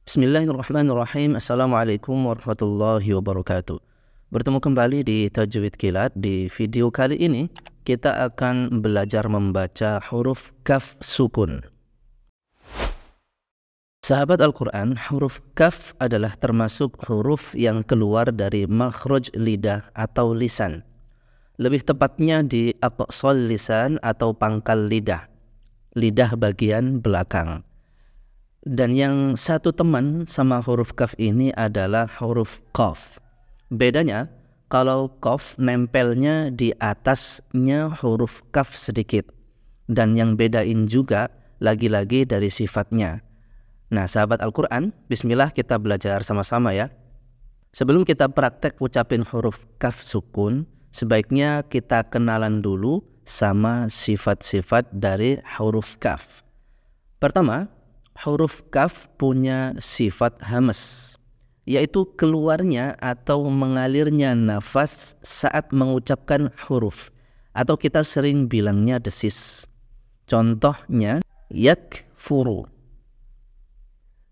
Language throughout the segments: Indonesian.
Bismillahirrahmanirrahim. Assalamualaikum warahmatullahi wabarakatuh. Bertemu kembali di Tajwid Kilat. Di video kali ini kita akan belajar membaca huruf kaf sukun. Sahabat Al-Quran, huruf kaf adalah termasuk huruf yang keluar dari makhraj lidah atau lisan. Lebih tepatnya di aqsal lisan atau pangkal lidah, lidah bagian belakang. Dan yang satu teman sama huruf kaf ini adalah huruf qaf. Bedanya, kalau qaf nempelnya di atasnya huruf kaf sedikit. Dan yang bedain juga lagi-lagi dari sifatnya. Nah, sahabat Al-Quran, bismillah kita belajar sama-sama ya. Sebelum kita praktek ucapin huruf kaf sukun, sebaiknya kita kenalan dulu sama sifat-sifat dari huruf kaf. Pertama, huruf kaf punya sifat hamas, yaitu keluarnya atau mengalirnya nafas saat mengucapkan huruf, atau kita sering bilangnya desis. Contohnya yakfuru.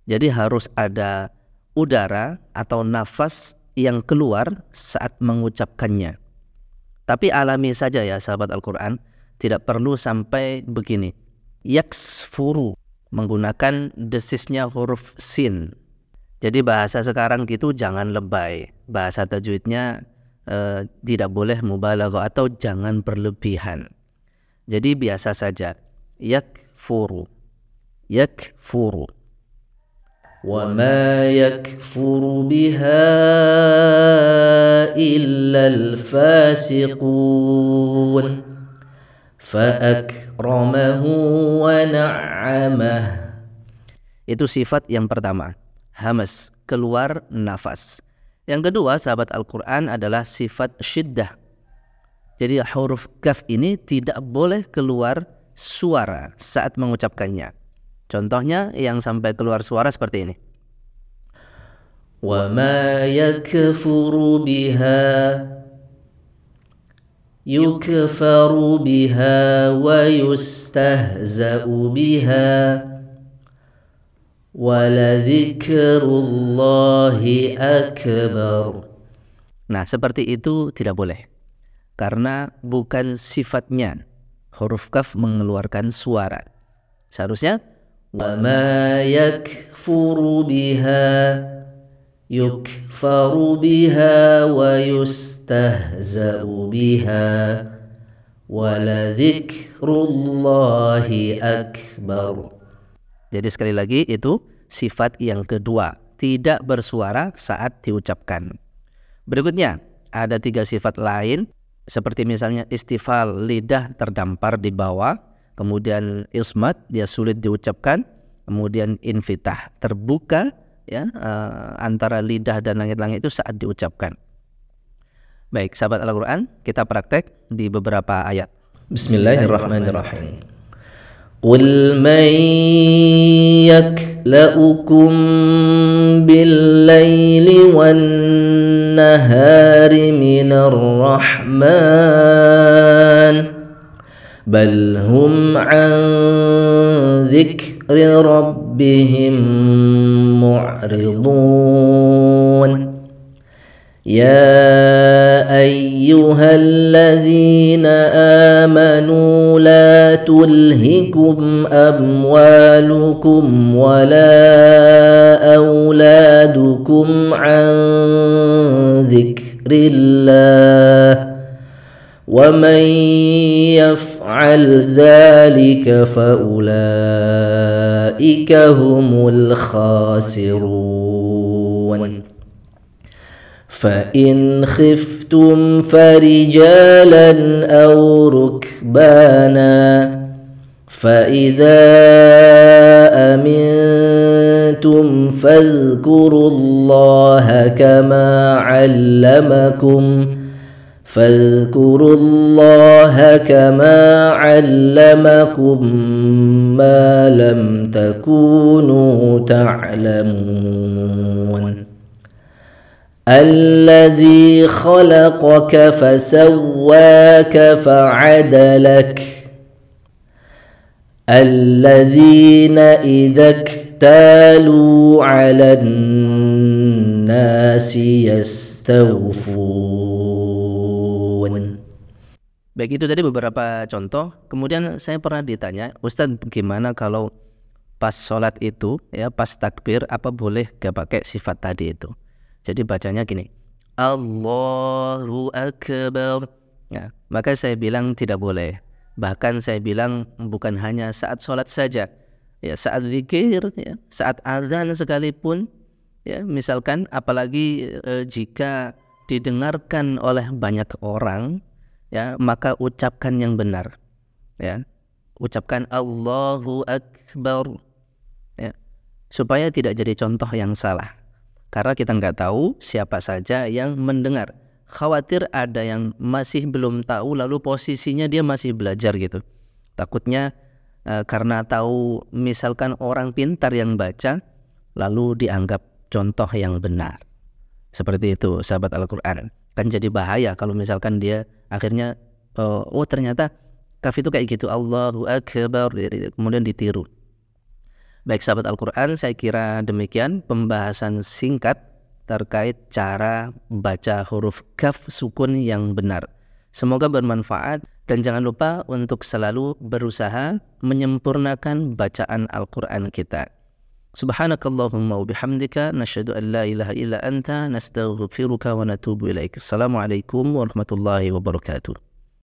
Jadi harus ada udara atau nafas yang keluar saat mengucapkannya. Tapi alami saja ya sahabat Al-Quran, tidak perlu sampai begini. Yaksfuru, menggunakan desisnya huruf sin. Jadi bahasa sekarang gitu jangan lebay. Bahasa tajwidnya tidak boleh mubalaghah atau jangan berlebihan. Jadi biasa saja. Yakfuru. Yakfuru. Wa ma yakfuru biha illa al-fasiqun. Fa'akramahu wa na'amah. Itu sifat yang pertama, hamas, keluar nafas. Yang kedua, sahabat Al-Quran, adalah sifat syiddah. Jadi huruf kaf ini tidak boleh keluar suara saat mengucapkannya. Contohnya yang sampai keluar suara seperti ini. Wa ma yakfuru biha yukfaru biha wa yustahza'u biha wa ladhikrullahi akbar. Nah, seperti itu tidak boleh, karena bukan sifatnya huruf kaf mengeluarkan suara. Seharusnya wa ma yakfuru biha yukfaru biha wa yustahza'u biha wa ladhikrullahi akbar. Jadi sekali lagi itu sifat yang kedua, tidak bersuara saat diucapkan. Berikutnya ada 3 sifat lain, seperti misalnya istifal, lidah terdampar di bawah, kemudian ismat, dia sulit diucapkan, kemudian infitah, terbuka ya, antara lidah dan langit-langit itu saat diucapkan. Baik, sahabat Al-Quran, kita praktek di beberapa ayat. Bismillahirrahmanirrahim. Qul man yakla'ukum bil-laili wan-nahari minar rahman bal hum an dzikri rabbihim mu'ridun. Ya ayyuhalladzina amanu la tulhikum amwalukum wala auladukum an dzikrillah وَمَنْ يَفْعَلْ ذَلِكَ فَأُولَئِكَ هُمُ الْخَاسِرُونَ فَإِنْ خِفْتُمْ فَرِجَالًا أَوْ رُكْبَانًا فَإِذَا أَمِنْتُمْ فَاذْكُرُوا اللَّهَ كما علمكم ما لم تكونوا تعلمون. الذي خلقك فسواك فعدلك الذين إذا iktalu 'alan nasi yastawfun. Baik, itu tadi beberapa contoh. Kemudian saya pernah ditanya, Ustadz, gimana kalau pas sholat itu, ya pas takbir, apa boleh gak pakai sifat tadi itu? Jadi bacanya gini, Allahu Akbar. Ya, maka saya bilang tidak boleh. Bahkan saya bilang bukan hanya saat sholat saja, ya saat zikir, ya, saat azan sekalipun, ya misalkan apalagi jika didengarkan oleh banyak orang, ya maka ucapkan yang benar, ya ucapkan Allahu Akbar, ya supaya tidak jadi contoh yang salah, karena kita nggak tahu siapa saja yang mendengar. Khawatir ada yang masih belum tahu lalu posisinya dia masih belajar gitu, takutnya karena tahu misalkan orang pintar yang baca lalu dianggap contoh yang benar. Seperti itu sahabat Al-Quran. Kan jadi bahaya kalau misalkan dia akhirnya oh ternyata kaf itu kayak gitu, Allahu Akbar, kemudian ditiru. Baik sahabat Al-Quran, saya kira demikian pembahasan singkat terkait cara baca huruf kaf sukun yang benar. Semoga bermanfaat dan jangan lupa untuk selalu berusaha menyempurnakan bacaan Al-Quran kita. Subhanakallahumma wa bihamdika nasyhadu an la ilaha illa anta nastaghfiruka wa natubu ilaik. Assalamualaikum warahmatullahi wabarakatuh.